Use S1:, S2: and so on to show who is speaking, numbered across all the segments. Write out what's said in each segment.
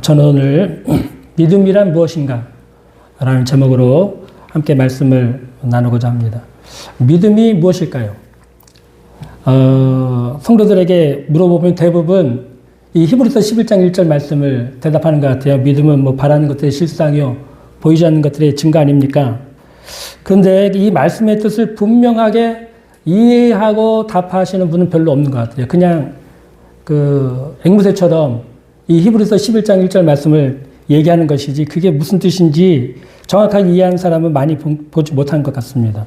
S1: 저는 오늘 믿음이란 무엇인가? 라는 제목으로 함께 말씀을 나누고자 합니다. 믿음이 무엇일까요? 성도들에게 물어보면 대부분 이 히브리서 11장 1절 말씀을 대답하는 것 같아요. 믿음은 뭐 바라는 것들의 실상이요, 보이지 않는 것들의 증거 아닙니까? 그런데 이 말씀의 뜻을 분명하게 이해하고 답하시는 분은 별로 없는 것 같아요. 그냥 앵무새처럼 이 히브리서 11장 1절 말씀을 얘기하는 것이지 그게 무슨 뜻인지 정확하게 이해하는 사람은 많이 보지 못한 것 같습니다.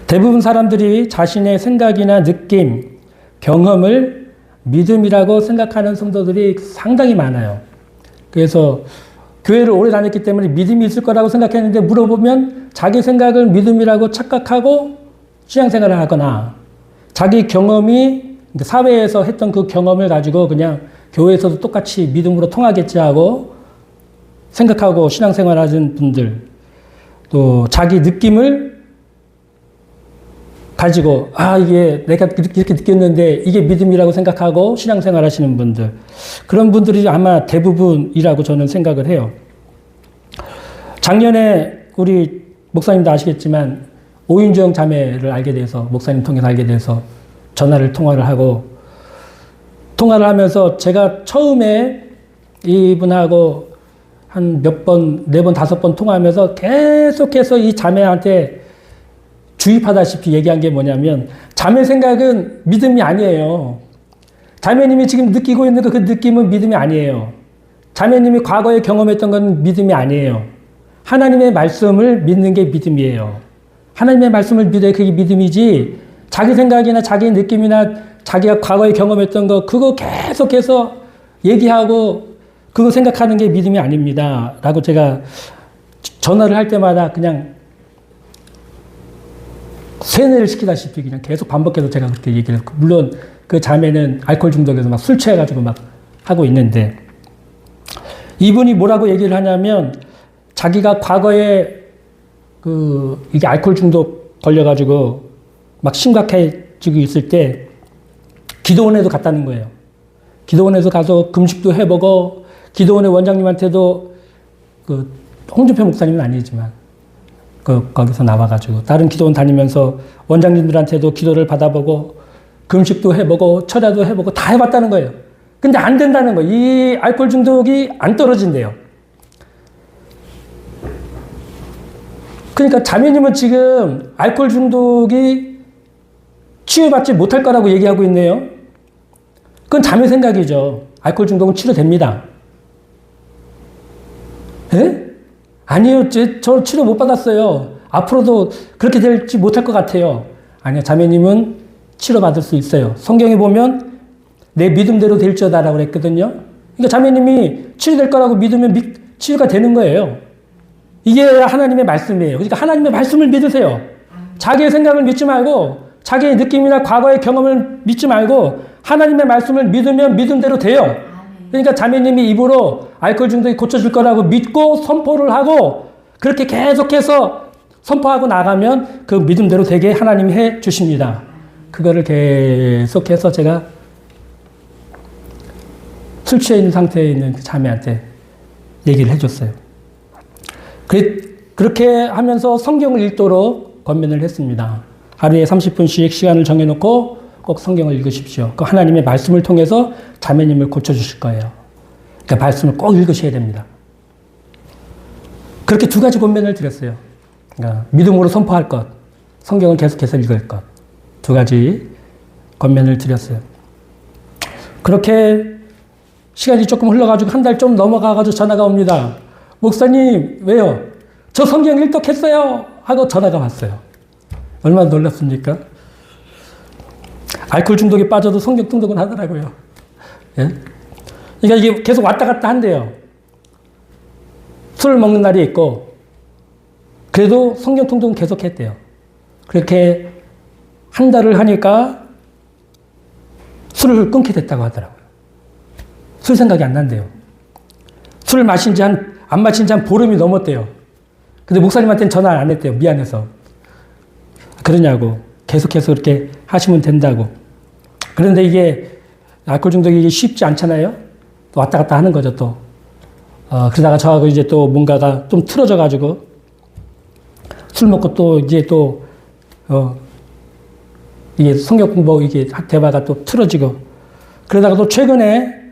S1: 대부분 사람들이 자신의 생각이나 느낌, 경험을 믿음이라고 생각하는 성도들이 상당히 많아요. 그래서 교회를 오래 다녔기 때문에 믿음이 있을 거라고 생각했는데 물어보면 자기 생각을 믿음이라고 착각하고 신앙생활을 하거나 자기 경험이 사회에서 했던 그 경험을 가지고 그냥 교회에서도 똑같이 믿음으로 통하겠지 하고 생각하고 신앙생활 하는 분들, 또 자기 느낌을 가지고 이게 내가 이렇게 느꼈는데 이게 믿음이라고 생각하고 신앙생활 하시는 분들, 그런 분들이 아마 대부분이라고 저는 생각을 해요. 작년에 우리 목사님도 아시겠지만 오윤정 자매를 알게 돼서, 목사님 통해서 알게 돼서 통화를 하면서 제가 처음에 이분하고 한 몇 번, 4번, 5번 통화하면서 계속해서 이 자매한테 주입하다시피 얘기한 게 뭐냐면, 자매 생각은 믿음이 아니에요. 자매님이 지금 느끼고 있는 그 느낌은 믿음이 아니에요. 자매님이 과거에 경험했던 건 믿음이 아니에요. 하나님의 말씀을 믿는 게 믿음이에요. 하나님의 말씀을 믿어야 그게 믿음이지, 자기 생각이나 자기 느낌이나 자기가 과거에 경험했던 거, 그거 계속해서 얘기하고 그거 생각하는 게 믿음이 아닙니다. 라고 제가 전화를 할 때마다 그냥 세뇌를 시키다시피 그냥 계속 반복해서 제가 그렇게 얘기를 했고, 물론 그 자매는 알코올 중독에서 막 술 취해가지고 막 하고 있는데, 이분이 뭐라고 얘기를 하냐면, 자기가 과거에 이게 알코올 중독 걸려가지고 막 심각해지고 있을 때 기도원에도 갔다는 거예요. 기도원에서 가서 금식도 해보고, 기도원의 원장님한테도 홍준표 목사님은 아니지만 거기서 나와가지고 다른 기도원 다니면서 원장님들한테도 기도를 받아보고 금식도 해보고 철야도 해보고 다 해봤다는 거예요. 근데 안 된다는 거예요. 이 알코올 중독이 안 떨어진대요. 그러니까 자매님은 지금 알코올 중독이 치유받지 못할 거라고 얘기하고 있네요. 그건 자매 생각이죠. 알코올 중독은 치료됩니다. 에? 아니요, 저 치료 못 받았어요. 앞으로도 그렇게 될지 못할 것 같아요. 아니요, 자매님은 치료받을 수 있어요. 성경에 보면 내 믿음대로 될지어다라고 그랬거든요. 그러니까 자매님이 치료될 거라고 믿으면 치유가 되는 거예요. 이게 하나님의 말씀이에요. 그러니까 하나님의 말씀을 믿으세요. 자기의 생각을 믿지 말고, 자기의 느낌이나 과거의 경험을 믿지 말고 하나님의 말씀을 믿으면 믿음대로 돼요. 그러니까 자매님이 입으로 알코올 중독이 고쳐질 거라고 믿고 선포를 하고 그렇게 계속해서 선포하고 나가면 그 믿음대로 되게 하나님이 해 주십니다. 그거를 계속해서 제가 술 취해 있는 상태에 있는 그 자매한테 얘기를 해줬어요. 그렇게 하면서 성경을 읽도록 권면을 했습니다. 하루에 30분씩 시간을 정해놓고 꼭 성경을 읽으십시오. 그 하나님의 말씀을 통해서 자매님을 고쳐주실 거예요. 그러니까 말씀을 꼭 읽으셔야 됩니다. 그렇게 2가지 권면을 드렸어요. 그러니까 믿음으로 선포할 것, 성경을 계속해서 읽을 것, 2가지 권면을 드렸어요. 그렇게 시간이 조금 흘러가지고 한 달 좀 넘어가가지고 전화가 옵니다. 목사님, 왜요? 저 성경 일독했어요! 하고 전화가 왔어요. 얼마나 놀랐습니까? 알코올 중독에 빠져도 성경 통독은 하더라고요. 예? 그러니까 이게 계속 왔다 갔다 한대요. 술을 먹는 날이 있고, 그래도 성경 통독은 계속 했대요. 그렇게 한 달을 하니까 술을 끊게 됐다고 하더라고요. 술 생각이 안 난대요. 술을 안 마신 지 한 보름이 넘었대요. 근데 목사님한테는 전화를 안 했대요. 미안해서. 그러냐고. 계속해서 그렇게 하시면 된다고. 그런데 이게 알코올 중독이 쉽지 않잖아요. 또 왔다 갔다 하는 거죠, 또. 그러다가 저하고 이제 또 뭔가가 좀 틀어져가지고 술 먹고 또 이제 또, 이게 성경 공부 이게 대화가 또 틀어지고 그러다가 또 최근에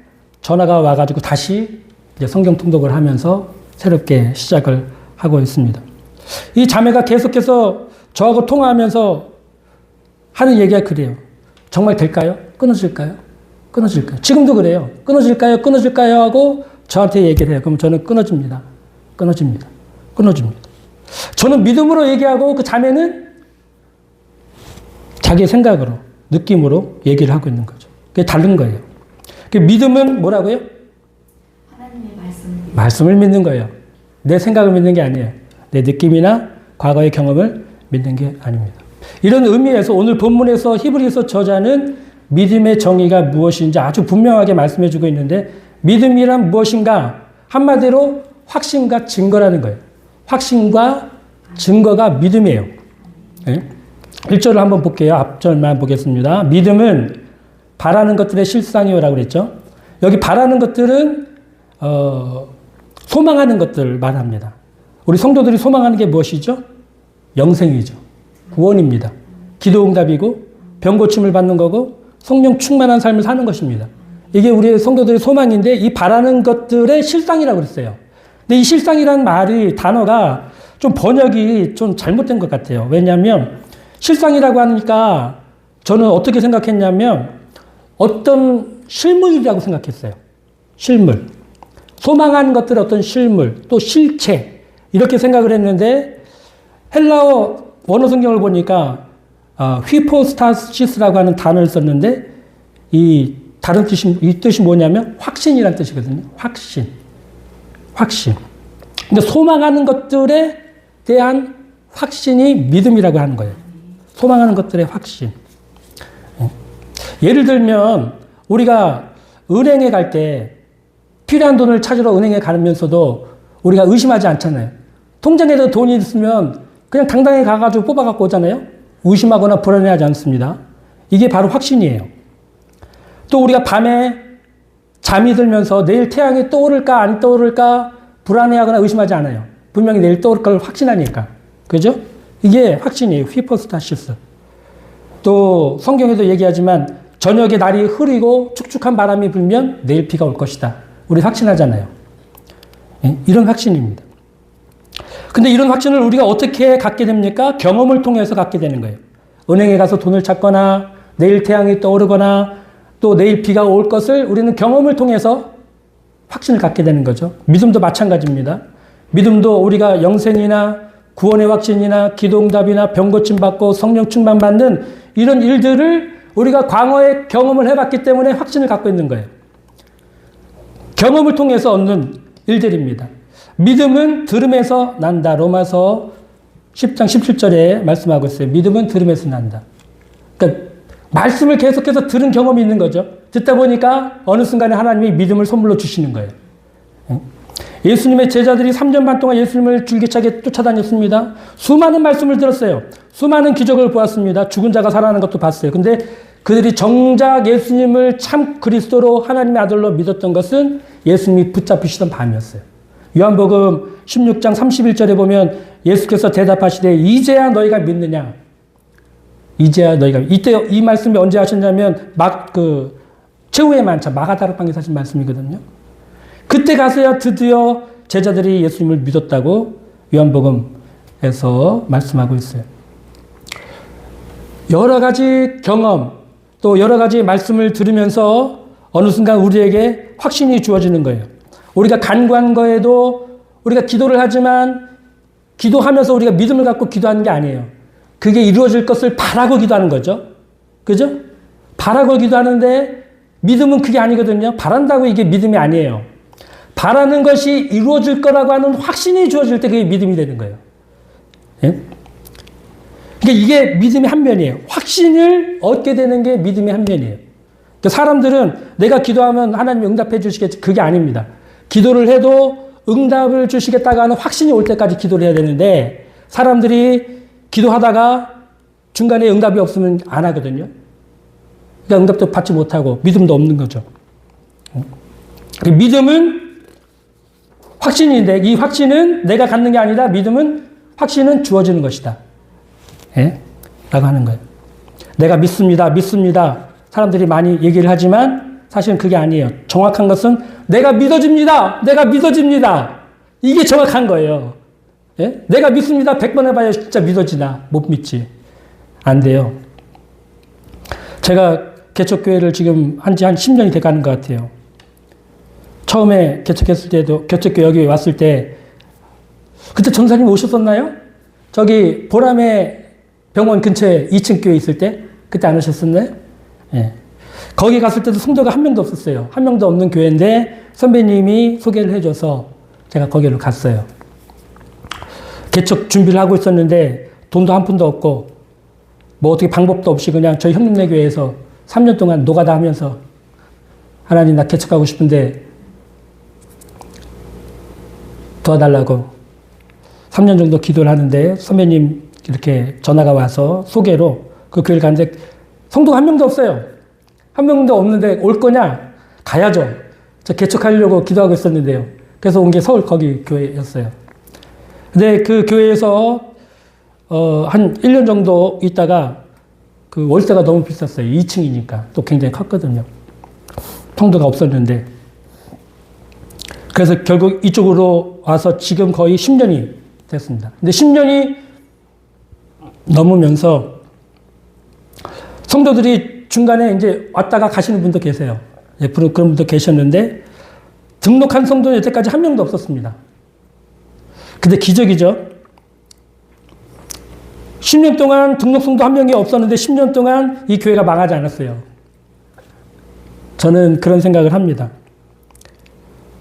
S1: 전화가 와가지고 다시 이제 성경 통독을 하면서 새롭게 시작을 하고 있습니다. 이 자매가 계속해서 저하고 통화하면서 하는 얘기가 그래요. 정말 될까요? 끊어질까요? 끊어질까요? 지금도 그래요. 끊어질까요? 끊어질까요? 하고 저한테 얘기를 해요. 그럼 저는 끊어집니다. 끊어집니다. 끊어집니다. 저는 믿음으로 얘기하고 그 자매는 자기의 생각으로, 느낌으로 얘기를 하고 있는 거죠. 그게 다른 거예요. 그 믿음은 뭐라고요?
S2: 하나님의
S1: 말씀을 믿는 거예요. 내 생각을 믿는 게 아니에요. 내 느낌이나 과거의 경험을 믿는 게 아닙니다. 이런 의미에서 오늘 본문에서 히브리서 저자는 믿음의 정의가 무엇인지 아주 분명하게 말씀해 주고 있는데 믿음이란 무엇인가? 한마디로 확신과 증거라는 거예요. 확신과 증거가 믿음이에요. 네? 1절을 한번 볼게요. 앞절만 보겠습니다. 믿음은 바라는 것들의 실상이요라고 그랬죠. 여기 바라는 것들은 소망하는 것들을 말합니다. 우리 성도들이 소망하는 게 무엇이죠? 영생이죠. 구원입니다. 기도응답이고 병고침을 받는 거고 성령 충만한 삶을 사는 것입니다. 이게 우리 성도들의 소망인데 이 바라는 것들의 실상이라고 그랬어요. 근데 이 실상이라는 말이 단어가 좀 번역이 좀 잘못된 것 같아요. 왜냐하면 실상이라고 하니까 저는 어떻게 생각했냐면 어떤 실물이라고 생각했어요. 실물. 소망하는 것들의 어떤 실물, 또 실체 이렇게 생각을 했는데 헬라어 원어 성경을 보니까 휘포스타시스라고 하는 단어를 썼는데 이 다른 뜻이 이 뜻이 뭐냐면 확신이라는 뜻이거든요. 확신. 근데 소망하는 것들에 대한 확신이 믿음이라고 하는 거예요. 소망하는 것들의 확신. 예를 들면 우리가 은행에 갈 때 필요한 돈을 찾으러 은행에 가면서도 우리가 의심하지 않잖아요. 통장에도 돈이 있으면 그냥 당당히 가가지고 뽑아갖고 오잖아요. 의심하거나 불안해하지 않습니다. 이게 바로 확신이에요. 또 우리가 밤에 잠이 들면서 내일 태양이 떠오를까 안 떠오를까 불안해하거나 의심하지 않아요. 분명히 내일 떠오를 걸 확신하니까. 그죠? 이게 확신이에요. 휘포스타시스. 또 성경에도 얘기하지만 저녁에 날이 흐리고 축축한 바람이 불면 내일 비가 올 것이다. 우리 확신하잖아요. 이런 확신입니다. 근데 이런 확신을 우리가 어떻게 갖게 됩니까? 경험을 통해서 갖게 되는 거예요. 은행에 가서 돈을 찾거나 내일 태양이 떠오르거나 또 내일 비가 올 것을 우리는 경험을 통해서 확신을 갖게 되는 거죠. 믿음도 마찬가지입니다. 믿음도 우리가 영생이나 구원의 확신이나 기도응답이나 병고침 받고 성령 충만 받는 이런 일들을 우리가 과거에 경험을 해봤기 때문에 확신을 갖고 있는 거예요. 경험을 통해서 얻는 일들입니다. 믿음은 들음에서 난다. 로마서 10장 17절에 말씀하고 있어요. 믿음은 들음에서 난다. 그러니까 말씀을 계속해서 들은 경험이 있는 거죠. 듣다 보니까 어느 순간에 하나님이 믿음을 선물로 주시는 거예요. 예수님의 제자들이 3년 반 동안 예수님을 줄기차게 쫓아다녔습니다. 수많은 말씀을 들었어요. 수많은 기적을 보았습니다. 죽은 자가 살아나는 것도 봤어요. 근데 그들이 정작 예수님을 참 그리스도로 하나님의 아들로 믿었던 것은 예수님이 붙잡히시던 밤이었어요. 요한복음 16장 31절에 보면 예수께서 대답하시되 이제야 너희가 믿느냐. 이제야 너희가 이때 이 말씀이 언제 하셨냐면 최후의 만찬 마가다락방에서 하신 말씀이거든요. 그때 가서야 드디어 제자들이 예수님을 믿었다고 요한복음에서 말씀하고 있어요. 여러 가지 경험 또 여러 가지 말씀을 들으면서 어느 순간 우리에게 확신이 주어지는 거예요. 우리가 간구한 거에도 우리가 기도를 하지만 기도하면서 우리가 믿음을 갖고 기도하는 게 아니에요. 그게 이루어질 것을 바라고 기도하는 거죠. 그죠? 바라고 기도하는데 믿음은 그게 아니거든요. 바란다고 이게 믿음이 아니에요. 바라는 것이 이루어질 거라고 하는 확신이 주어질 때 그게 믿음이 되는 거예요. 예? 그러니까 이게 믿음의 한 면이에요. 확신을 얻게 되는 게 믿음의 한 면이에요. 그러니까 사람들은 내가 기도하면 하나님이 응답해 주시겠지. 그게 아닙니다. 기도를 해도 응답을 주시겠다고 하는 확신이 올 때까지 기도를 해야 되는데 사람들이 기도하다가 중간에 응답이 없으면 안 하거든요. 그러니까 응답도 받지 못하고 믿음도 없는 거죠. 그 믿음은 확신인데 이 확신은 내가 갖는 게 아니라 믿음은 확신은 주어지는 것이다. 예? 라고 하는 거예요. 내가 믿습니다. 믿습니다. 사람들이 많이 얘기를 하지만 사실은 그게 아니에요. 정확한 것은 내가 믿어집니다. 내가 믿어집니다. 이게 정확한 거예요. 예? 내가 믿습니다. 100번 해봐야 진짜 믿어지나. 못 믿지. 안 돼요. 제가 개척교회를 지금 한지 한 10년이 돼 가는 것 같아요. 처음에 개척했을 때도, 개척교회 여기 왔을 때, 그때 전사님 오셨었나요? 저기 보람의 병원 근처에 2층 교회 있을 때? 그때 안 오셨었나요? 예. 거기 갔을 때도 성도가 한 명도 없었어요. 한 명도 없는 교회인데 선배님이 소개를 해줘서 제가 거기로 갔어요. 개척 준비를 하고 있었는데 돈도 한 푼도 없고 뭐 어떻게 방법도 없이 그냥 저희 형님네 교회에서 3년 동안 노가다 하면서 하나님 나 개척하고 싶은데 도와달라고 3년 정도 기도를 하는데 선배님 이렇게 전화가 와서 소개로 그 교회를 갔는데 성도가 한 명도 없어요. 한 명도 없는데 올 거냐? 가야죠. 저 개척하려고 기도하고 있었는데요. 그래서 온 게 서울 거기 교회였어요. 근데 그 교회에서 한 1년 정도 있다가 그 월세가 너무 비쌌어요. 2층이니까 또 굉장히 컸거든요. 성도가 없었는데 그래서 결국 이쪽으로 와서 지금 거의 10년이 됐습니다. 근데 10년이 넘으면서 성도들이 중간에 이제 왔다가 가시는 분도 계세요. 예, 그런 분도 계셨는데 등록한 성도는 여태까지 한 명도 없었습니다. 근데 기적이죠. 10년 동안 등록 성도 한 명이 없었는데 10년 동안 이 교회가 망하지 않았어요. 저는 그런 생각을 합니다.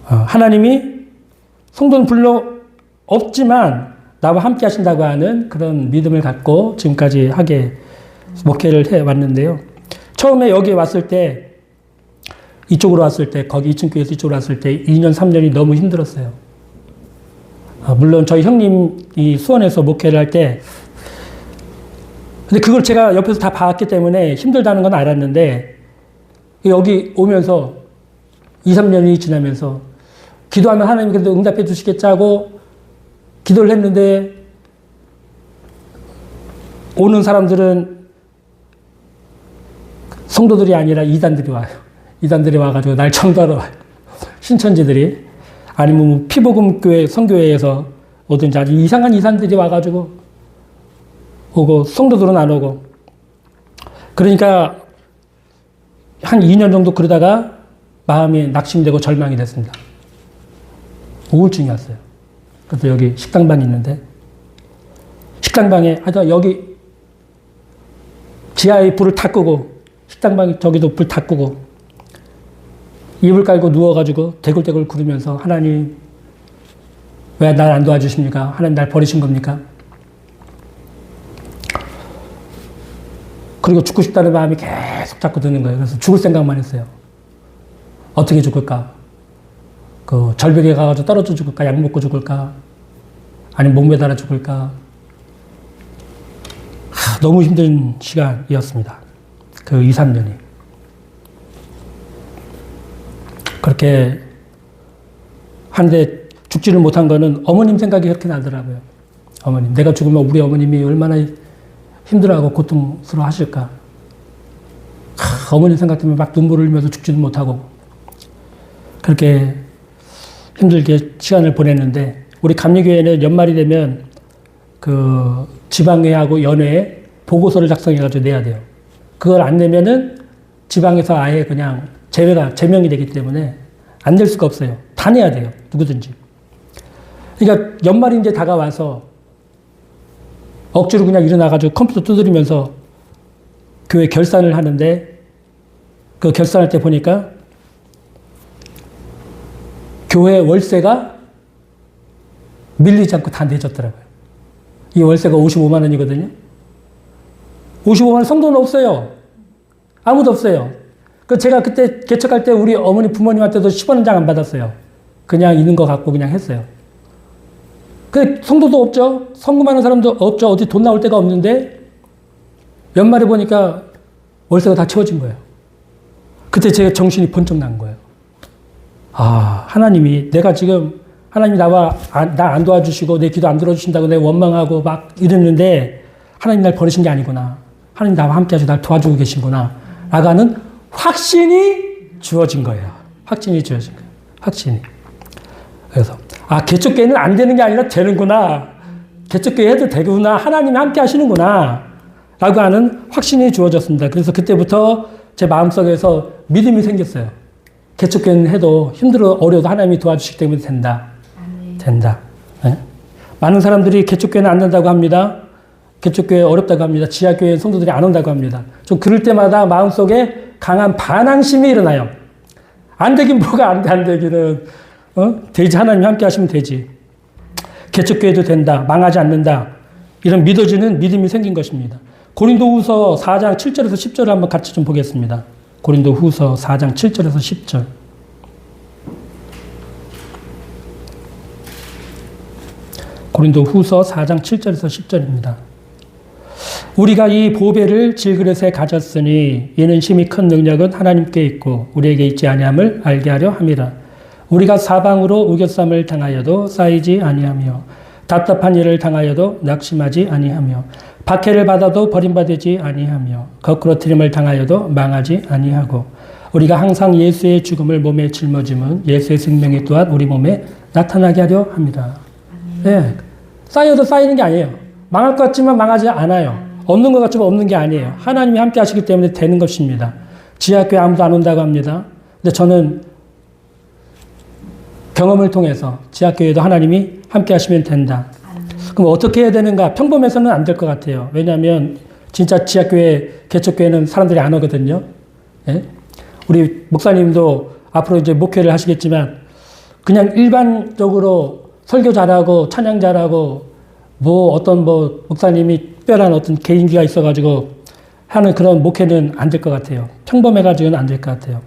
S1: 하나님이 성도는 불러 없지만 나와 함께 하신다고 하는 그런 믿음을 갖고 지금까지 하게 목회를 해왔는데요. 처음에 여기 왔을 때 이쪽으로 왔을 때 거기 2층 교회에서 이쪽으로 왔을 때 2년 3년이 너무 힘들었어요. 물론 저희 형님이 수원에서 목회를 할 때 근데 그걸 제가 옆에서 다 봤기 때문에 힘들다는 건 알았는데 여기 오면서 2, 3년이 지나면서 기도하면 하나님 그래도 응답해 주시겠지 하고 기도를 했는데 오는 사람들은 성도들이 아니라 이단들이 와요. 이단들이 와가지고 날 청도하러 와요. 신천지들이. 아니면 뭐 피복음교회, 성교회에서 오든지 아주 이상한 이산들이 와가지고 오고 성도들은 안 오고. 그러니까 한 2년 정도 그러다가 마음이 낙심되고 절망이 됐습니다. 우울증이 왔어요. 그래서 여기 식당방이 있는데 식당방에 하여튼 여기 지하에 불을 다 끄고 식당방에 저기도 불 다 끄고 이불 깔고 누워가지고 대굴대굴 구르면서 하나님 왜 날 안 도와주십니까? 하나님 날 버리신 겁니까? 그리고 죽고 싶다는 마음이 계속 자꾸 드는 거예요. 그래서 죽을 생각만 했어요. 어떻게 죽을까? 그 절벽에 가가지고 떨어져 죽을까? 약 먹고 죽을까? 아니면 목 매달아 죽을까? 너무 힘든 시간이었습니다. 그 2, 3년이. 그렇게 하는데 죽지를 못한 거는 어머님 생각이 그렇게 나더라고요. 어머님. 내가 죽으면 우리 어머님이 얼마나 힘들어하고 고통스러워 하실까. 어머님 생각 때문에 막 눈물을 흘리면서 죽지도 못하고 그렇게 힘들게 시간을 보냈는데 우리 감리교회는 연말이 되면 그 지방회하고 연회에 보고서를 작성해가지고 내야 돼요. 그걸 안 내면은 지방에서 아예 그냥 제명이 되기 때문에 안 낼 수가 없어요. 다 내야 돼요. 누구든지. 그러니까 연말이 이제 다가와서 억지로 그냥 일어나가지고 컴퓨터 두드리면서 교회 결산을 하는데 그 결산할 때 보니까 교회 월세가 밀리지 않고 다 내줬더라고요. 이 월세가 55만 원이거든요. 55만 원 성도는 없어요. 아무도 없어요. 그 제가 그때 개척할 때 우리 어머니 부모님한테도 10원 한 장 안 받았어요. 그냥 있는 거 갖고 그냥 했어요. 그 성도도 없죠. 성금하는 사람도 없죠. 어디 돈 나올 데가 없는데 연말에 보니까 월세가 다 채워진 거예요. 그때 제가 정신이 번쩍 난 거예요. 하나님이 내가 지금 하나님이 나 안 도와주시고 내 기도 안 들어주신다고 내가 원망하고 막 이랬는데 하나님 날 버리신 게 아니구나. 하나님 나와 함께 하시고 날 도와주고 계신구나. 라가는 확신이 주어진 거예요. 확신이 주어진 거예요. 확신이. 그래서 개척교회는 안 되는 게 아니라 되는구나. 개척교회 해도 되구나. 하나님이 함께 하시는구나. 라고 하는 확신이 주어졌습니다. 그래서 그때부터 제 마음속에서 믿음이 생겼어요. 개척교회는 해도 힘들어 어려도 하나님이 도와주시기 때문에 된다. 된다. 네? 많은 사람들이 개척교회는 안 된다고 합니다. 개척교회 어렵다고 합니다. 지하교회 성도들이 안 온다고 합니다. 좀 그럴 때마다 마음속에 강한 반항심이 일어나요. 안 되긴 뭐가 안 되기는. 되지. 하나님이 함께 하시면 되지. 개척교회도 된다. 망하지 않는다. 이런 믿어지는 믿음이 생긴 것입니다. 고린도후서 4장 7절에서 10절을 한번 같이 좀 보겠습니다. 고린도후서 4장 7절에서 10절. 고린도후서 4장 7절에서 10절입니다. 우리가 이 보배를 질그릇에 가졌으니 이는 심히 큰 능력은 하나님께 있고 우리에게 있지 아니함을 알게 하려 함이라. 우리가 사방으로 우겨쌈을 당하여도 쌓이지 아니하며 답답한 일을 당하여도 낙심하지 아니하며 박해를 받아도 버림받지 아니하며 거꾸로 트림을 당하여도 망하지 아니하고 우리가 항상 예수의 죽음을 몸에 짊어짐은 예수의 생명이 또한 우리 몸에 나타나게 하려 합니다. 네. 쌓여도 쌓이는 게 아니에요. 망할 것 같지만 망하지 않아요. 없는 것 같지만 없는 게 아니에요. 하나님이 함께 하시기 때문에 되는 것입니다. 지하교회 아무도 안 온다고 합니다. 근데 저는 경험을 통해서 지하교회도 하나님이 함께 하시면 된다. 그럼 어떻게 해야 되는가? 평범해서는 안 될 것 같아요. 왜냐하면 진짜 지하교회, 개척교회는 사람들이 안 오거든요. 예? 우리 목사님도 앞으로 이제 목회를 하시겠지만 그냥 일반적으로 설교 잘하고 찬양 잘하고 어떤 목사님이 특별한 어떤 개인기가 있어가지고 하는 그런 목회는 안 될 것 같아요. 평범해가지고는 안 될 것 같아요.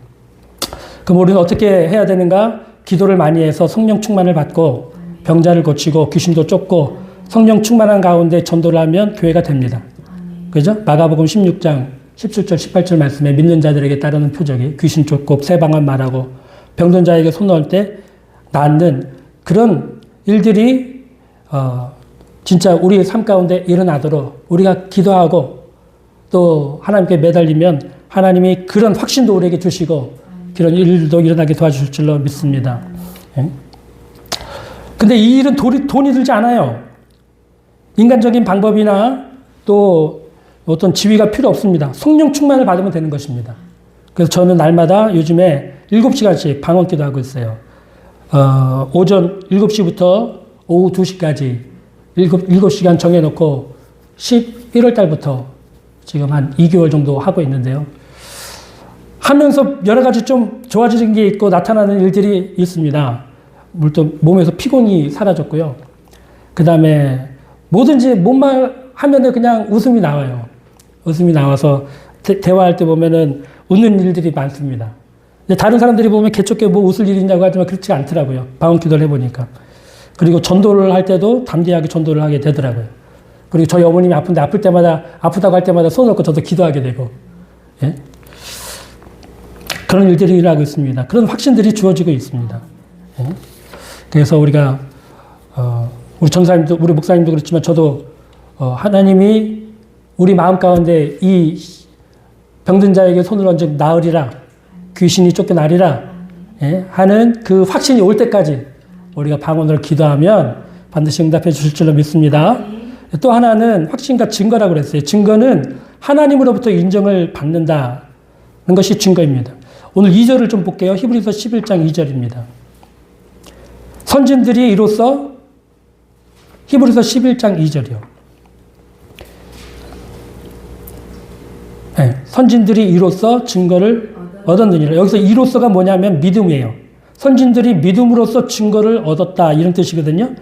S1: 그럼 우리는 어떻게 해야 되는가? 기도를 많이 해서 성령 충만을 받고 병자를 고치고 귀신도 쫓고 성령 충만한 가운데 전도를 하면 교회가 됩니다. 그죠? 마가복음 16장 17절 18절 말씀에 믿는 자들에게 따르는 표적이 귀신 쫓고 새방언 말하고 병든 자에게 손 넣을 때 낫는 그런 일들이 진짜 우리의 삶 가운데 일어나도록 우리가 기도하고 또 하나님께 매달리면 하나님이 그런 확신도 우리에게 주시고 그런 일도 일어나게 도와주실 줄로 믿습니다. 근데 이 일은 돈이 들지 않아요. 인간적인 방법이나 또 어떤 지위가 필요 없습니다. 성령 충만을 받으면 되는 것입니다. 그래서 저는 날마다 요즘에 7시간씩 방언 기도하고 있어요. 오전 7시부터 오후 2시까지 7시간 정해놓고 11월 달부터 지금 한 2개월 정도 하고 있는데요. 하면서 여러 가지 좀 좋아지는 게 있고 나타나는 일들이 있습니다. 물론 몸에서 피곤이 사라졌고요. 그 다음에 뭐든지 뭔말 하면은 그냥 웃음이 나와요. 웃음이 나와서 대화할 때 보면은 웃는 일들이 많습니다. 근데 다른 사람들이 보면 개척교회 뭐 웃을 일이 있냐고 하지만 그렇지 않더라고요. 방언 기도를 해보니까. 그리고 전도를 할 때도 담대하게 전도를 하게 되더라고요. 그리고 저희 어머님이 아픈데 아플 때마다 아프다고 할 때마다 손을 놓고 저도 기도하게 되고, 예? 그런 일들이 일어나고 있습니다. 그런 확신들이 주어지고 있습니다. 예? 그래서 우리가 우리 전사님도 우리 목사님도 그렇지만 저도 하나님이 우리 마음 가운데 이 병든 자에게 손을 얹어 나으리라 귀신이 쫓겨나리라 예? 하는 그 확신이 올 때까지 우리가 방언으로 기도하면 반드시 응답해 주실 줄로 믿습니다. 또 하나는 확신과 증거라고 그랬어요. 증거는 하나님으로부터 인정을 받는다는 것이 증거입니다. 오늘 2절을 좀 볼게요. 히브리서 11장 2절입니다. 선진들이 이로써 히브리서 11장 2절이요. 네, 선진들이 이로써 증거를 얻었느니라. 여기서 이로써가 뭐냐면 믿음이에요. 선진들이 믿음으로써 증거를 얻었다 이런 뜻이거든요.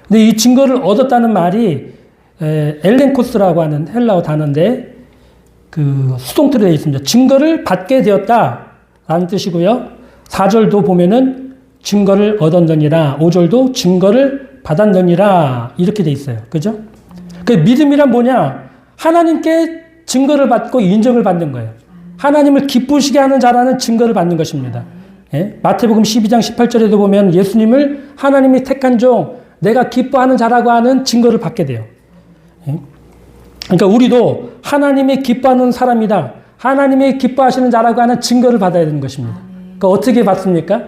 S1: 근데 이 증거를 얻었다는 말이 엘렌코스라고 하는 헬라어 단어인데 그 수동태로 되어 있습니다. 증거를 받게 되었다라는 뜻이고요. 4절도 보면은 증거를 얻었느니라. 5절도 증거를 받았느니라 이렇게 되어 있어요. 그죠? 그 믿음이란 뭐냐? 하나님께 증거를 받고 인정을 받는 거예요. 하나님을 기쁘시게 하는 자라는 증거를 받는 것입니다. 예? 마태복음 12장 18절에도 보면 예수님을 하나님이 택한 종, 내가 기뻐하는 자라고 하는 증거를 받게 돼요. 예? 그러니까 우리도 하나님이 기뻐하는 사람이다. 하나님이 기뻐하시는 자라고 하는 증거를 받아야 되는 것입니다. 그러니까 어떻게 받습니까?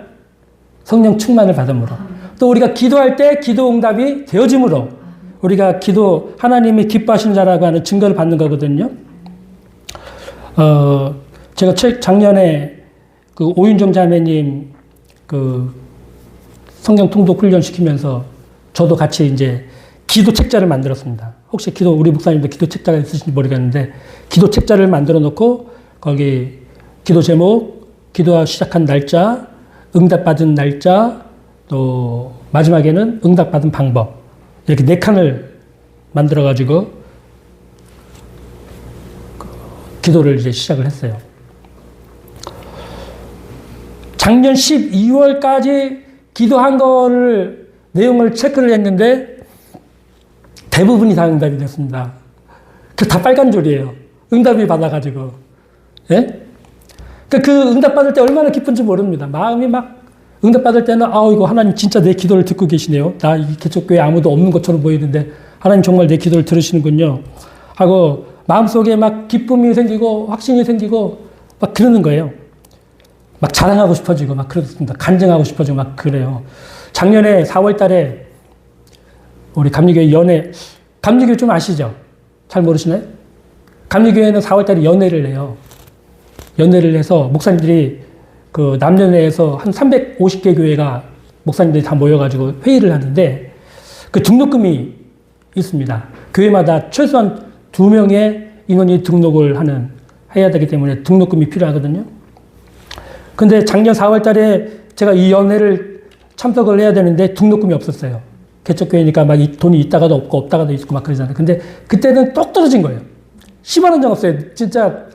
S1: 성령 충만을 받음으로. 또 우리가 기도할 때 기도 응답이 되어짐으로 우리가 하나님이 기뻐하시는 자라고 하는 증거를 받는 거거든요. 제가 작년에 그 오윤정 자매님 그 성경 통독 훈련 시키면서 저도 같이 이제 기도 책자를 만들었습니다. 혹시 우리 목사님도 기도 책자가 있으신지 모르겠는데 기도 책자를 만들어 놓고 거기 기도 제목, 기도 시작한 날짜, 응답받은 날짜, 또 마지막에는 응답받은 방법 이렇게 4칸을 만들어 가지고 기도를 이제 시작을 했어요. 작년 12월까지 기도한 거를 내용을 체크를 했는데 대부분이 다 응답이 됐습니다. 다 빨간 줄이에요. 응답이 받아가지고. 예? 그 응답 받을 때 얼마나 기쁜지 모릅니다. 마음이 막 응답 받을 때는 이거 하나님 진짜 내 기도를 듣고 계시네요. 나 이 개척교회 아무도 없는 것처럼 보이는데 하나님 정말 내 기도를 들으시는군요. 하고 마음속에 막 기쁨이 생기고 확신이 생기고 막 그러는 거예요. 막 자랑하고 싶어지고 막 그렇습니다. 간증하고 싶어지고 막 그래요. 작년에 4월 달에 우리 감리교회 감리교회 좀 아시죠? 잘 모르시나요? 감리교회는 4월 달에 연회를 해요. 연회를 해서 목사님들이 그 남녀회에서 한 350개 교회가 목사님들이 다 모여가지고 회의를 하는데 그 등록금이 있습니다. 교회마다 최소한 2명의 인원이 등록을 해야 되기 때문에 등록금이 필요하거든요. 근데 작년 4월 달에 제가 이 연회를 참석을 해야 되는데 등록금이 없었어요. 개척교회니까 막 돈이 있다가도 없고 없다가도 있고 막 그러잖아요. 근데 그때는 똑 떨어진 거예요. 10원 한 장 없어요. 진짜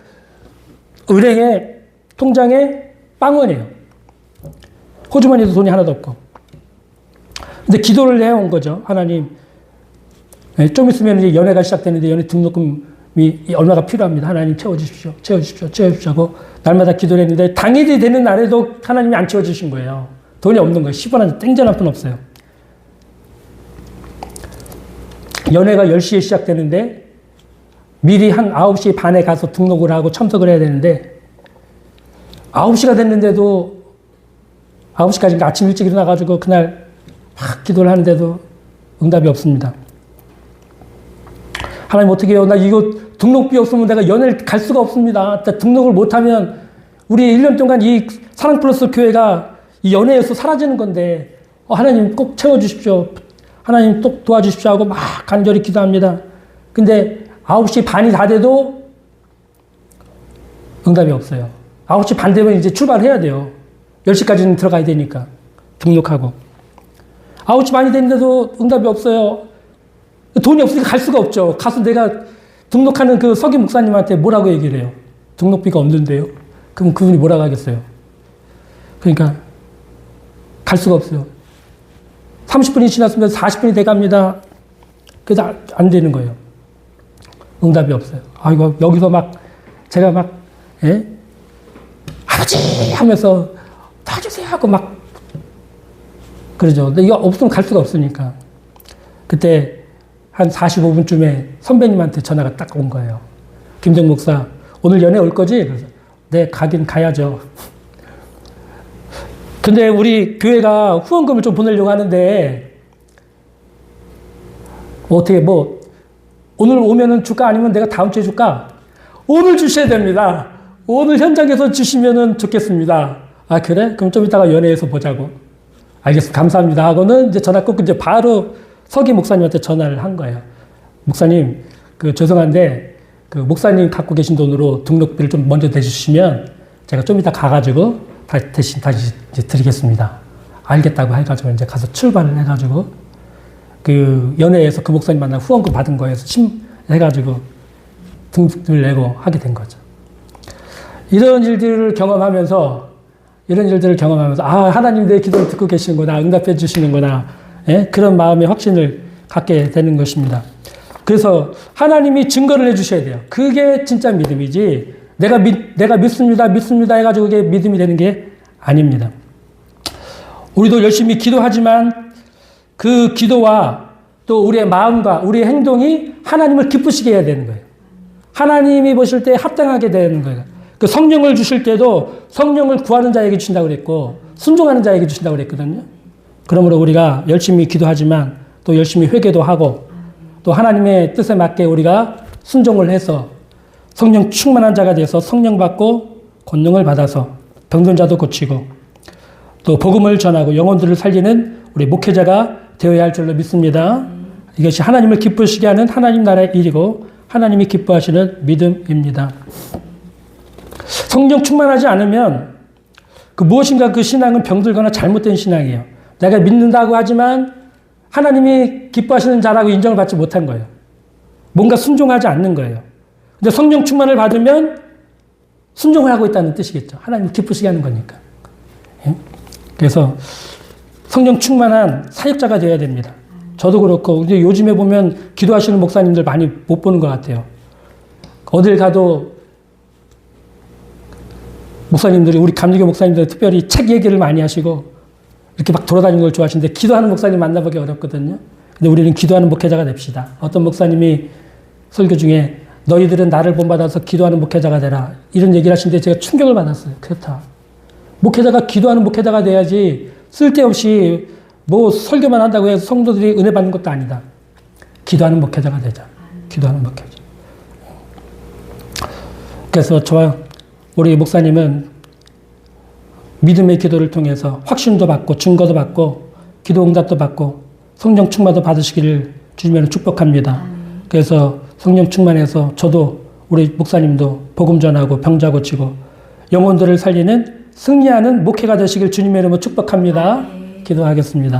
S1: 은행에, 통장에 빵원이에요. 호주머니에도 돈이 하나도 없고. 근데 기도를 해온 거죠. 하나님, 좀 있으면 이제 연회가 시작되는데 연회 등록금이 얼마가 필요합니다. 하나님 채워주십시오. 채워주십시오. 채워주십시오. 하고 날마다 기도를 했는데 당일이 되는 날에도 하나님이 안 채워주신 거예요. 돈이 없는 거예요. 10원 한 땡전 한 푼 없어요. 연회가 10시에 시작되는데 미리 한 9시 반에 가서 등록을 하고 참석을 해야 되는데 9시가 됐는데도 9시까지 아침 일찍 일어나가지고 그날 막 기도를 하는데도 응답이 없습니다. 하나님 어떻게 해요? 나 이거 등록비 없으면 내가 연애를 갈 수가 없습니다. 등록을 못하면 우리 1년 동안 이 사랑플러스 교회가 이 연애에서 사라지는 건데 하나님 꼭 채워주십시오. 하나님 또 도와주십시오 하고 막 간절히 기도합니다. 근데 9시 반이 다 돼도 응답이 없어요. 9시 반 되면 이제 출발해야 돼요. 10시까지는 들어가야 되니까. 등록하고. 9시 반이 됐는데도 응답이 없어요. 돈이 없으니까 갈 수가 없죠. 가서 내가 등록하는 그 석임 목사님한테 뭐라고 얘기를 해요. 등록비가 없는데요. 그럼 그분이 뭐라고 하겠어요. 그러니까 갈 수가 없어요. 30분이 지났으면 40분이 돼갑니다. 그래서 안 되는 거예요. 응답이 없어요. 이거 여기서 막 제가 막 아버지 하면서 도와주세요 하고 막 그러죠. 근데 이거 없으면 갈 수가 없으니까. 그때 한 45분쯤에 선배님한테 전화가 딱 온 거예요. 김정 목사, 오늘 연애 올 거지? 그래서 네, 가긴 가야죠. 근데 우리 교회가 후원금을 좀 보내려고 하는데 어떻게 오늘 오면은 줄까 아니면 내가 다음 주에 줄까? 오늘 주셔야 됩니다. 오늘 현장에서 주시면은 좋겠습니다. 그래? 그럼 좀 이따가 연회에서 보자고. 알겠습니다. 감사합니다. 하고는 이제 전화 끊고 이제 바로 서기 목사님한테 전화를 한 거예요. 목사님, 죄송한데 목사님 갖고 계신 돈으로 등록비를 좀 먼저 내주시면 제가 좀 이따 가가지고 다시 이제 드리겠습니다. 알겠다고 해가지고 이제 가서 출발을 해가지고 연회에서 그 목사님 만나 후원금 받은 거에서 해가지고 등록비를 내고 하게 된 거죠. 이런 일들을 경험하면서 하나님 내 기도를 듣고 계시는구나, 응답해 주시는구나, 그런 마음의 확신을 갖게 되는 것입니다. 그래서 하나님이 증거를 해주셔야 돼요. 그게 진짜 믿음이지 내가 믿습니다 해가지고 그게 믿음이 되는 게 아닙니다. 우리도 열심히 기도하지만 그 기도와 또 우리의 마음과 우리의 행동이 하나님을 기쁘시게 해야 되는 거예요. 하나님이 보실 때 합당하게 되는 거예요. 그 성령을 주실 때도 성령을 구하는 자에게 주신다고 그랬고 순종하는 자에게 주신다고 그랬거든요. 그러므로 우리가 열심히 기도하지만 또 열심히 회개도 하고 또 하나님의 뜻에 맞게 우리가 순종을 해서 성령 충만한 자가 돼서 성령 받고 권능을 받아서 병든 자도 고치고 또 복음을 전하고 영혼들을 살리는 우리 목회자가 되어야 할 줄로 믿습니다. 이것이 하나님을 기쁘시게 하는 하나님 나라의 일이고 하나님이 기뻐하시는 믿음입니다. 성령 충만하지 않으면 그 무엇인가 그 신앙은 병들거나 잘못된 신앙이에요. 내가 믿는다고 하지만 하나님이 기뻐하시는 자라고 인정을 받지 못한 거예요. 뭔가 순종하지 않는 거예요. 근데 성령 충만을 받으면 순종을 하고 있다는 뜻이겠죠. 하나님을 기쁘시게 하는 거니까. 예? 그래서 성령 충만한 사역자가 되어야 됩니다. 저도 그렇고 근데 요즘에 보면 기도하시는 목사님들 많이 못 보는 것 같아요. 어딜 가도 목사님들이 우리 감리교 목사님들 특별히 책 얘기를 많이 하시고 이렇게 막 돌아다니는 걸 좋아하시는데 기도하는 목사님 만나보기 어렵거든요. 근데 우리는 기도하는 목회자가 됩시다. 어떤 목사님이 설교 중에 너희들은 나를 본받아서 기도하는 목회자가 되라 이런 얘기를 하시는데 제가 충격을 받았어요. 그렇다. 목회자가 기도하는 목회자가 돼야지 쓸데없이 뭐 설교만 한다고 해서 성도들이 은혜 받는 것도 아니다. 기도하는 목회자가 되자. 기도하는 목회자. 그래서 저와 우리 목사님은 믿음의 기도를 통해서 확신도 받고 증거도 받고 기도 응답도 받고 성령 충만도 받으시기를 주님으로 축복합니다. 그래서 성령 충만해서 저도 우리 목사님도 복음 전하고 병자 고치고 영혼들을 살리는 승리하는 목회가 되시길 주님의 이름으로 축복합니다. 기도하겠습니다.